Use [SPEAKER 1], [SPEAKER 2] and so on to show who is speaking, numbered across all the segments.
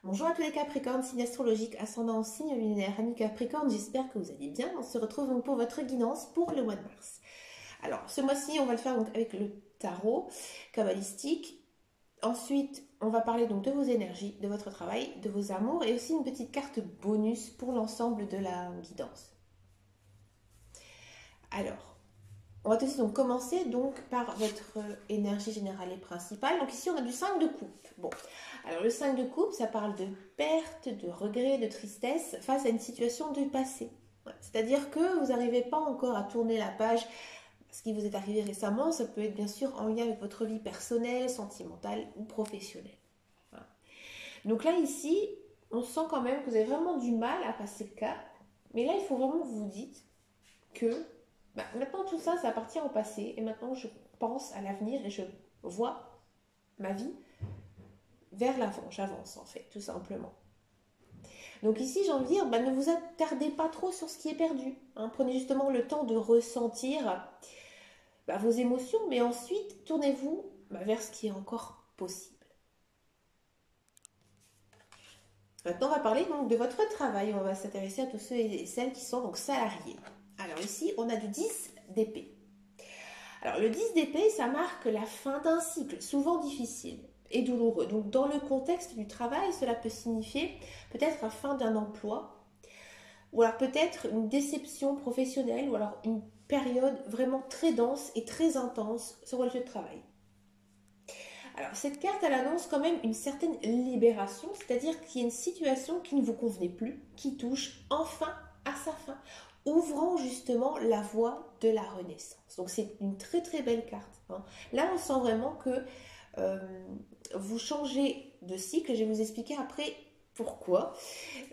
[SPEAKER 1] Bonjour à tous les Capricornes, signe astrologique, ascendant en signe lunaire, amis Capricorne, j'espère que vous allez bien. On se retrouve donc pour votre guidance pour le mois de mars. Alors, ce mois-ci, on va le faire donc avec le tarot kabbalistique. Ensuite, on va parler donc de vos énergies, de votre travail, de vos amours et aussi une petite carte bonus pour l'ensemble de la guidance. Alors, on va aussi donc commencer donc par votre énergie générale et principale. Donc ici, on a du 5 de coupe. Bon, alors le 5 de coupe, ça parle de perte, de regret, de tristesse face à une situation du passé. C'est-à-dire que vous n'arrivez pas encore à tourner la page. Ce qui vous est arrivé récemment, ça peut être bien sûr en lien avec votre vie personnelle, sentimentale ou professionnelle. Voilà. Donc là, ici, on sent quand même que vous avez vraiment du mal à passer le cap. Mais là, il faut vraiment que vous vous dites que maintenant tout ça, ça appartient au passé. Et maintenant, je pense à l'avenir et je vois ma vie vers l'avant. J'avance en fait, tout simplement. Donc ici, j'ai envie de dire, ne vous attardez pas trop sur ce qui est perdu. Hein. Prenez justement le temps de ressentir vos émotions, mais ensuite, tournez-vous vers ce qui est encore possible. Maintenant, on va parler donc de votre travail. On va s'intéresser à tous ceux et celles qui sont donc salariés. Alors ici, on a du 10 d'épée. Alors le 10 d'épée, ça marque la fin d'un cycle, souvent difficile et douloureux. Donc dans le contexte du travail, cela peut signifier peut-être la fin d'un emploi, ou alors peut-être une déception professionnelle, ou alors une période vraiment très dense et très intense sur le lieu de travail. Alors cette carte, elle annonce quand même une certaine libération, c'est-à-dire qu'il y a une situation qui ne vous convenait plus, qui touche enfin à sa fin, ouvrant justement la voie de la renaissance. Donc c'est une très très belle carte. Hein. Là, on sent vraiment que vous changez de cycle. Je vais vous expliquer après pourquoi.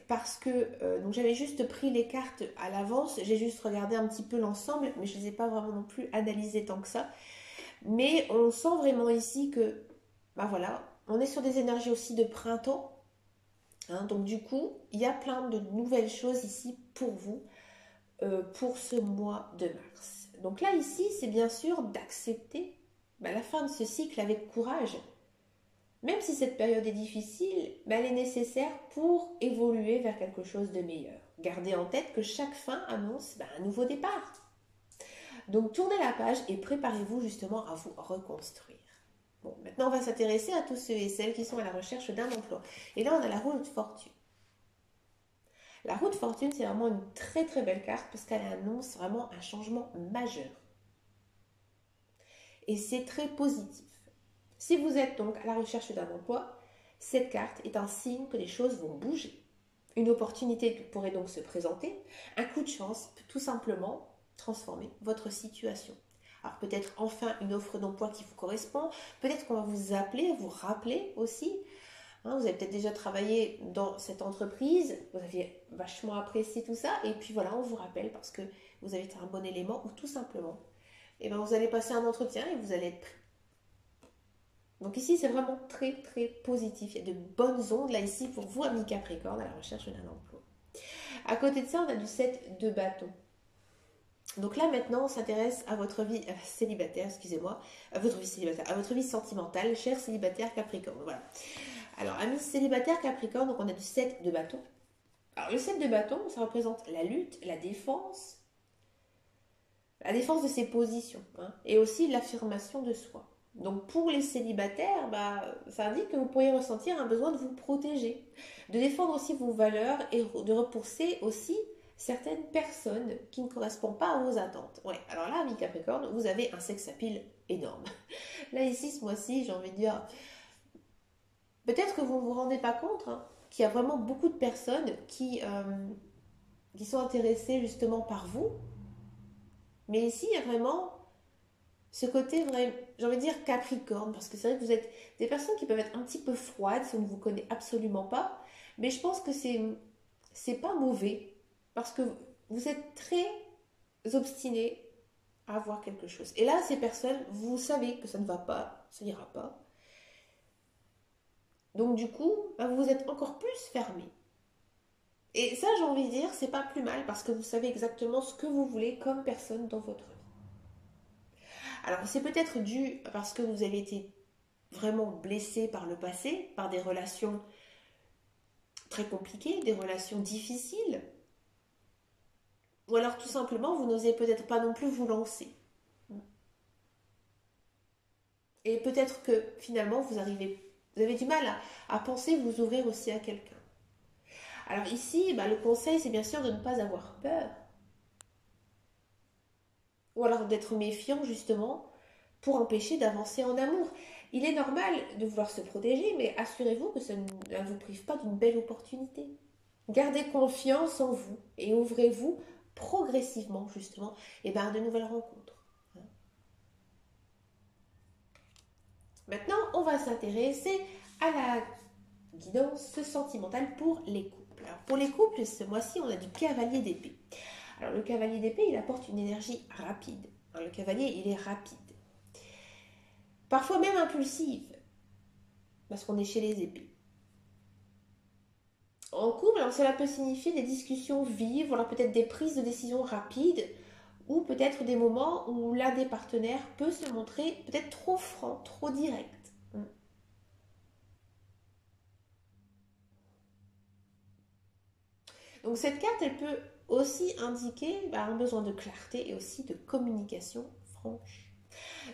[SPEAKER 1] Parce que donc j'avais juste pris les cartes à l'avance, j'ai juste regardé un petit peu l'ensemble, mais je ne les ai pas vraiment non plus analysées tant que ça. Mais on sent vraiment ici que, voilà, on est sur des énergies aussi de printemps. Hein, donc du coup, il y a plein de nouvelles choses ici pour vous, pour ce mois de mars. Donc là, ici, c'est bien sûr d'accepter la fin de ce cycle avec courage. Même si cette période est difficile, elle est nécessaire pour évoluer vers quelque chose de meilleur. Gardez en tête que chaque fin annonce un nouveau départ. Donc tournez la page et préparez-vous justement à vous reconstruire. Bon, maintenant on va s'intéresser à tous ceux et celles qui sont à la recherche d'un emploi. Et là on a la roue de fortune. La roue de fortune, c'est vraiment une très très belle carte parce qu'elle annonce vraiment un changement majeur. Et c'est très positif. Si vous êtes donc à la recherche d'un emploi, cette carte est un signe que les choses vont bouger. Une opportunité pourrait donc se présenter. Un coup de chance peut tout simplement transformer votre situation. Alors peut-être enfin une offre d'emploi qui vous correspond. Peut-être qu'on va vous appeler, vous rappeler aussi. Hein, vous avez peut-être déjà travaillé dans cette entreprise. Vous aviez vachement apprécié tout ça. Et puis voilà, on vous rappelle parce que vous avez été un bon élément. Ou tout simplement, vous allez passer un entretien et vous allez être pris. Donc ici, c'est vraiment très très positif. Il y a de bonnes ondes là ici pour vous, amis Capricorne, à la recherche d'un emploi. À côté de ça, on a du 7 de bâton. Donc là, maintenant, on s'intéresse à votre vie célibataire, excusez-moi, à votre vie célibataire, à votre vie sentimentale, cher célibataire Capricorne. Voilà. Alors, amis célibataire Capricorne, donc on a du 7 de bâton. Alors, le 7 de bâton, ça représente la lutte, la défense de ses positions, hein, et aussi l'affirmation de soi. Donc pour les célibataires, ça indique que vous pourriez ressentir un besoin de vous protéger, de défendre aussi vos valeurs et de repousser aussi certaines personnes qui ne correspondent pas à vos attentes. Ouais, alors là, ami Capricorne, vous avez un sex appeal énorme. Là, ici, ce mois-ci, j'ai envie de dire, peut-être que vous ne vous rendez pas compte qu'il y a vraiment beaucoup de personnes qui sont intéressées justement par vous. Mais ici, il y a vraiment ce côté vrai, j'ai envie de dire Capricorne, parce que c'est vrai que vous êtes des personnes qui peuvent être un petit peu froides si on ne vous connaît absolument pas, mais je pense que c'est pas mauvais, parce que vous êtes très obstiné à avoir quelque chose. Et là, ces personnes, vous savez que ça ne va pas, ça n'ira pas. Donc du coup, vous êtes encore plus fermé. Et ça, j'ai envie de dire, c'est pas plus mal, parce que vous savez exactement ce que vous voulez comme personne dans votre vie. Alors, c'est peut-être dû parce que vous avez été vraiment blessé par le passé, par des relations très compliquées, des relations difficiles. Ou alors tout simplement, vous n'osez peut-être pas non plus vous lancer. Et peut-être que finalement, vous avez du mal à penser vous ouvrir aussi à quelqu'un. Alors ici, le conseil, c'est bien sûr de ne pas avoir peur. Ou alors d'être méfiant, justement, pour empêcher d'avancer en amour. Il est normal de vouloir se protéger, mais assurez-vous que ça ne vous prive pas d'une belle opportunité. Gardez confiance en vous et ouvrez-vous progressivement, justement, à de nouvelles rencontres. Maintenant, on va s'intéresser à la guidance sentimentale pour les couples. Alors, pour les couples, ce mois-ci, on a du cavalier d'épée. Alors, le cavalier d'épée, il apporte une énergie rapide. Alors, le cavalier, il est rapide. Parfois même impulsive, parce qu'on est chez les épées. En couple, alors cela peut signifier des discussions vives, voilà peut-être des prises de décision rapides, ou peut-être des moments où l'un des partenaires peut se montrer peut-être trop franc, trop direct. Donc cette carte, elle peut aussi indiquer un besoin de clarté et aussi de communication franche.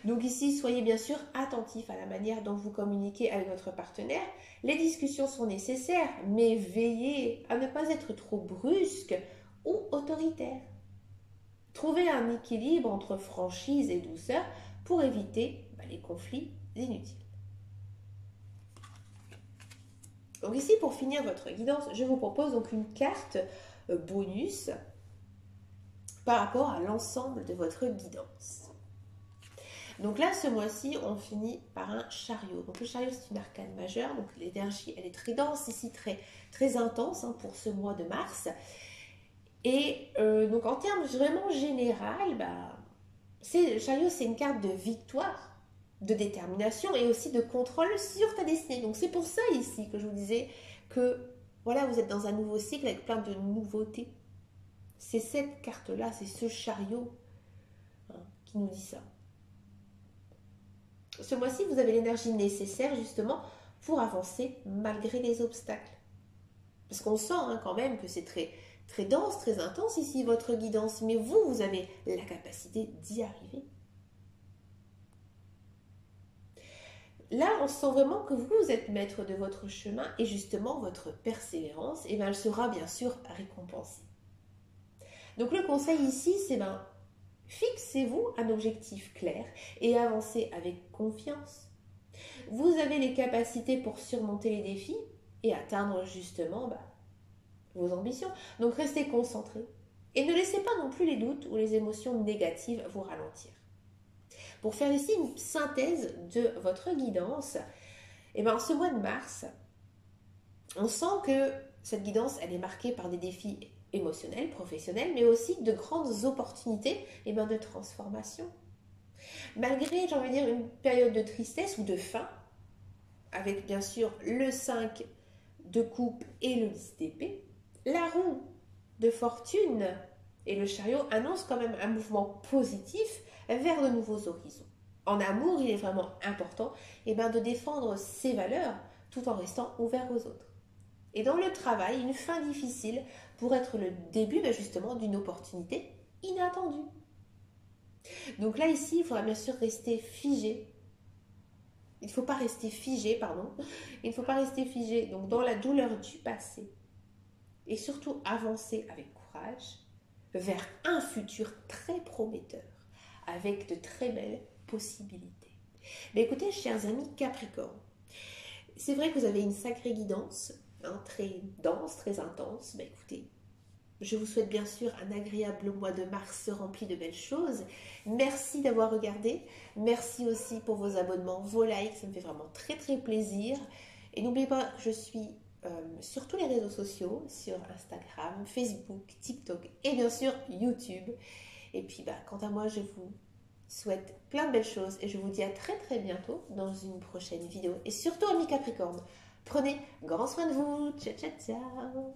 [SPEAKER 1] Donc ici, soyez bien sûr attentifs à la manière dont vous communiquez avec votre partenaire. Les discussions sont nécessaires, mais veillez à ne pas être trop brusque ou autoritaire. Trouvez un équilibre entre franchise et douceur pour éviter les conflits inutiles. Donc ici, pour finir votre guidance, je vous propose donc une carte bonus par rapport à l'ensemble de votre guidance. Donc là, ce mois-ci, on finit par un chariot. Donc le chariot, c'est une arcane majeure. Donc l'énergie, elle est très dense ici, très, très intense pour ce mois de mars. Et donc en termes vraiment général, le chariot, c'est une carte de victoire, de détermination et aussi de contrôle sur ta destinée. Donc c'est pour ça ici que je vous disais que voilà, vous êtes dans un nouveau cycle avec plein de nouveautés. C'est cette carte-là, c'est ce chariot qui nous dit ça. Ce mois-ci, vous avez l'énergie nécessaire justement pour avancer malgré les obstacles. Parce qu'on sent quand même que c'est très, très dense, très intense ici votre guidance, mais vous avez la capacité d'y arriver. Là, on sent vraiment que vous êtes maître de votre chemin et justement votre persévérance, elle sera bien sûr récompensée. Donc le conseil ici, c'est fixez-vous un objectif clair et avancez avec confiance. Vous avez les capacités pour surmonter les défis et atteindre justement vos ambitions. Donc restez concentrés et ne laissez pas non plus les doutes ou les émotions négatives vous ralentir. Pour faire ici une synthèse de votre guidance, ce mois de mars, on sent que cette guidance, elle est marquée par des défis émotionnels, professionnels, mais aussi de grandes opportunités de transformation. Malgré, j'ai envie de dire, une période de tristesse ou de faim, avec bien sûr le 5 de coupe et le 10 d'épée, la roue de fortune et le chariot annoncent quand même un mouvement positif vers de nouveaux horizons. En amour, il est vraiment important de défendre ses valeurs tout en restant ouvert aux autres. Et dans le travail, une fin difficile pour être le début justement d'une opportunité inattendue. Donc là, ici, il faudra bien sûr rester figé. Il ne faut pas rester figé, pardon. Il ne faut pas rester figé donc dans la douleur du passé. Et surtout avancer avec courage vers un futur très prometteur, avec de très belles possibilités. Mais écoutez, chers amis Capricorne, c'est vrai que vous avez une sacrée guidance, très dense, très intense. Écoutez, je vous souhaite bien sûr un agréable mois de mars rempli de belles choses. Merci d'avoir regardé. Merci aussi pour vos abonnements, vos likes. Ça me fait vraiment très très plaisir. Et n'oubliez pas que je suis sur tous les réseaux sociaux, sur Instagram, Facebook, TikTok et bien sûr YouTube. Et puis quant à moi, je vous souhaite plein de belles choses et je vous dis à très très bientôt dans une prochaine vidéo. Et surtout, amis Capricorne, prenez grand soin de vous. Ciao, ciao, ciao.